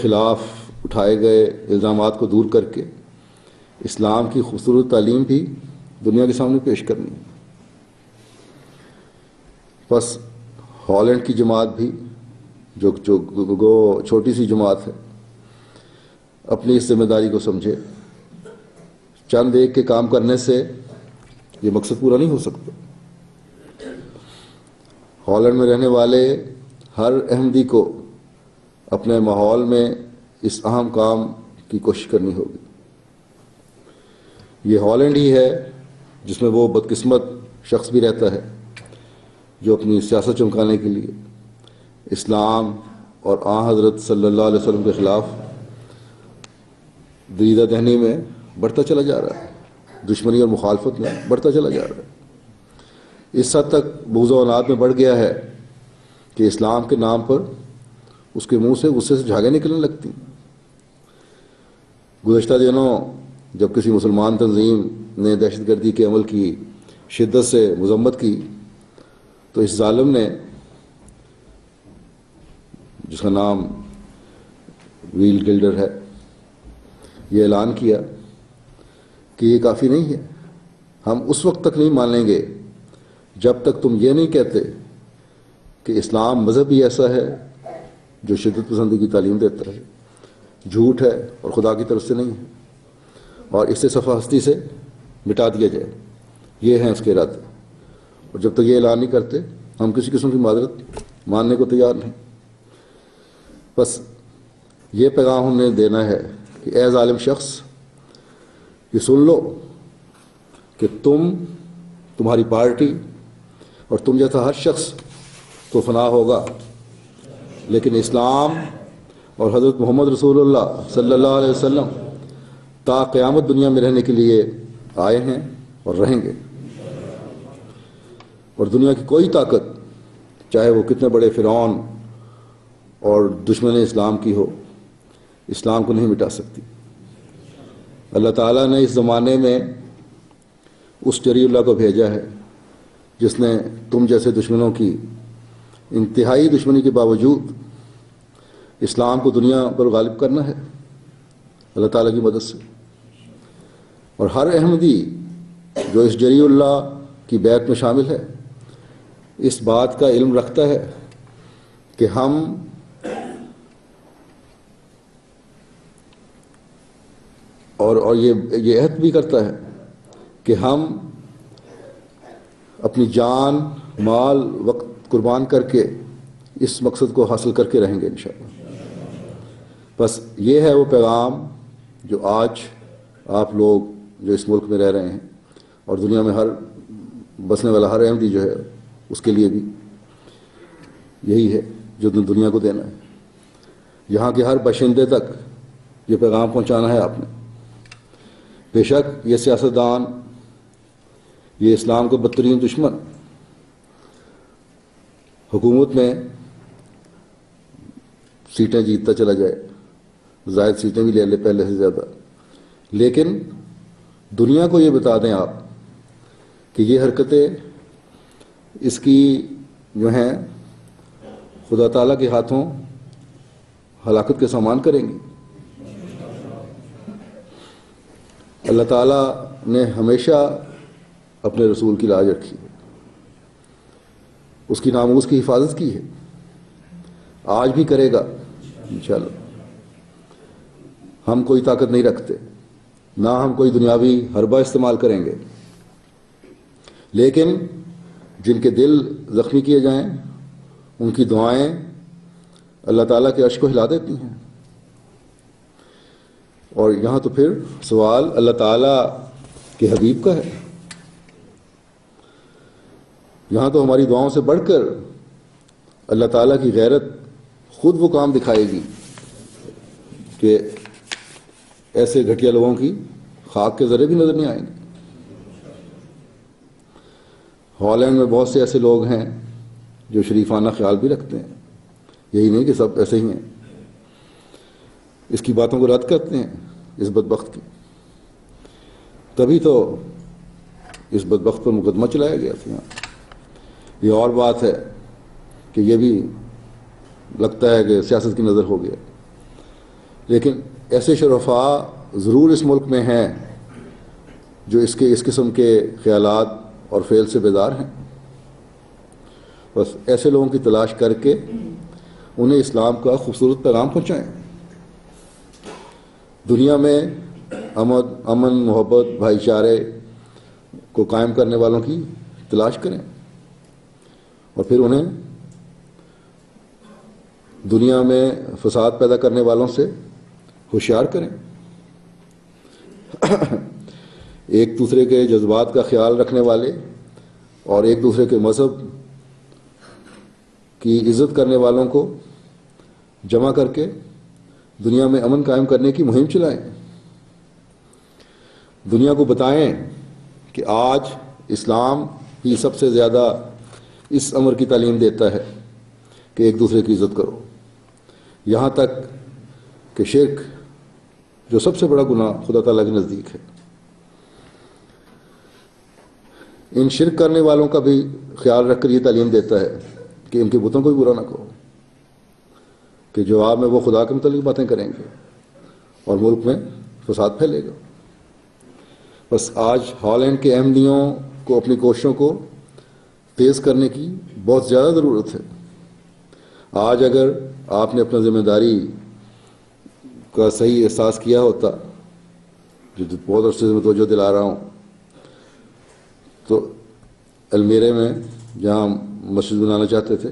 خلاف اٹھائے گئے الزامات کو دور کر کے اسلام کی خوبصورت تعلیم بھی دنیا کے سامنے پیش کرنی ہے۔ بس ہالینڈ کی جماعت بھی جو چھوٹی سی جماعت ہے اپنی اس ذمہ داری کو سمجھے۔ چند ایک کے کام کرنے سے یہ مقصد پورا نہیں ہو سکتا۔ ہالینڈ میں رہنے والے ہر احمدی کو اپنے ماحول میں اس اہم کام کی کوشش کرنی ہوگی۔ یہ ہالینڈ ہی ہے جس میں وہ بدقسمت شخص بھی رہتا ہے جو اپنی سیاست چمکانے کے لیے اسلام اور آن حضرت صلی اللہ علیہ وسلم کے خلاف دریدہ دہنی میں بڑھتا چلا جا رہا ہے، دشمنی اور مخالفت میں بڑھتا چلا جا رہا ہے۔ اس حد تک بغض و عناد میں بڑھ گیا ہے کہ اسلام کے نام پر اس کے منہ سے غصے سے جھاگیں نکلنے لگتی ہیں۔ گزشتہ دنوں جب کسی مسلمان تنظیم نے دہشت گردی کے عمل کی شدت سے مذمت کی تو اس ظالم نے، جس کا نام ویل گلڈر ہے، یہ اعلان کیا کہ یہ کافی نہیں ہے، ہم اس وقت تک نہیں مانیں گے جب تک تم یہ نہیں کہتے کہ اسلام مذہب ہی ایسا ہے جو شدت پسندی کی تعلیم دیتا ہے، جھوٹ ہے اور خدا کی طرف سے نہیں ہے، اور اسے صفحہ ہستی سے مٹا دیا جائے۔ یہ ہیں اس کے ارادے، اور جب تک یہ اعلان نہیں کرتے ہم کسی قسم کی معذرت ماننے کو تیار نہیں۔ بس یہ پیغام ہم نے دینا ہے کہ اے ظالم شخص، یہ سن لو کہ تمہاری پارٹی اور تم جیسا ہر شخص تو فنا ہوگا، لیکن اسلام اور حضرت محمد رسول اللہ صلی اللہ علیہ وسلم تا قیامت دنیا میں رہنے کے لیے آئے ہیں اور رہیں گے، اور دنیا کی کوئی طاقت، چاہے وہ کتنے بڑے فرعون اور دشمن اسلام کی ہو، اسلام کو نہیں مٹا سکتی۔ اللہ تعالیٰ نے اس زمانے میں اس جری اللہ کو بھیجا ہے جس نے تم جیسے دشمنوں کی انتہائی دشمنی کے باوجود اسلام کو دنیا پر غالب کرنا ہے اللہ تعالیٰ کی مدد سے۔ اور ہر احمدی جو اس جری اللہ کی بیعت میں شامل ہے اس بات کا علم رکھتا ہے کہ ہم اور یہ عہد بھی کرتا ہے کہ ہم اپنی جان، مال، وقت قربان کر کے اس مقصد کو حاصل کر کے رہیں گے انشاءاللہ۔ بس یہ ہے وہ پیغام جو آج آپ لوگ جو اس ملک میں رہ رہے ہیں اور دنیا میں ہر بسنے والا ہر احمدی جو ہے اس کے لیے بھی یہی ہے جو دنیا کو دینا ہے۔ یہاں کے ہر باشندے تک یہ پیغام پہنچانا ہے آپ نے۔ بے شک یہ سیاستدان، یہ اسلام کا بدترین دشمن، حکومت میں سیٹیں جیتتا چلا جائے، زائد سیٹیں بھی لے لے پہلے سے زیادہ، لیکن دنیا کو یہ بتا دیں آپ کہ یہ حرکتیں اس کی جو ہیں خدا تعالیٰ کے ہاتھوں ہلاکت کے سامان کریں گی۔ اللہ تعالیٰ نے ہمیشہ اپنے رسول کی لاج رکھی ہے، اس کی ناموس کی حفاظت کی ہے، آج بھی کرے گا انشاءاللہ۔ ہم کوئی طاقت نہیں رکھتے، نہ ہم کوئی دنیاوی حربہ استعمال کریں گے، لیکن جن کے دل زخمی کیے جائیں ان کی دعائیں اللہ تعالیٰ کے عرش کو ہلا دیتی ہیں۔ اور یہاں تو پھر سوال اللہ تعالیٰ کے حبیب کا ہے، یہاں تو ہماری دعاؤں سے بڑھ کر اللہ تعالیٰ کی غیرت خود وہ کام دکھائے گی کہ ایسے گھٹیا لوگوں کی خاک کے ذرے بھی نظر نہیں آئیں گے۔ ہالینڈ میں بہت سے ایسے لوگ ہیں جو شریفانہ خیال بھی رکھتے ہیں، یہی نہیں کہ سب ایسے ہی ہیں، اس کی باتوں کو رد کرتے ہیں اس بدبخت کی۔ تبھی تو اس بدبخت پر مقدمہ چلایا گیا تھا یہاں۔ یہ اور بات ہے کہ یہ بھی لگتا ہے کہ سیاست کی نظر ہو گیا، لیکن ایسے شرفاء ضرور اس ملک میں ہیں جو اس قسم کے خیالات اور فعل سے بیدار ہیں. بس ایسے لوگوں کی تلاش کر کے انہیں اسلام کا خوبصورت پیغام پہنچائیں. دنیا میں امن محبت بھائی چارے کو قائم کرنے والوں کی تلاش کریں اور پھر انہیں دنیا میں فساد پیدا کرنے والوں سے ہوشیار کریں. ایک دوسرے کے جذبات کا خیال رکھنے والے اور ایک دوسرے کے مذہب کی عزت کرنے والوں کو جمع کر کے دنیا میں امن قائم کرنے کی مہم چلائیں. دنیا کو بتائیں کہ آج اسلام ہی سب سے زیادہ اس امر کی تعلیم دیتا ہے کہ ایک دوسرے کی عزت کرو. یہاں تک کہ شرک جو سب سے بڑا گناہ خدا تعالیٰ کے نزدیک ہے، ان شرک کرنے والوں کا بھی خیال رکھ کر یہ تعلیم دیتا ہے کہ ان کے بتوں کو بھی برا نہ کرو، کہ جواب میں وہ خدا کے متعلق باتیں کریں گے اور ملک میں فساد پھیلے گا. بس آج ہالینڈ کے احمدیوں کو اپنی کوششوں کو تیز کرنے کی بہت زیادہ ضرورت ہے. آج اگر آپ نے اپنا ذمہ داری کا صحیح احساس کیا ہوتا، جو بہت عرصے سے میں توجہ دلا رہا ہوں، تو المیرے میں جہاں مسجد بنانا چاہتے تھے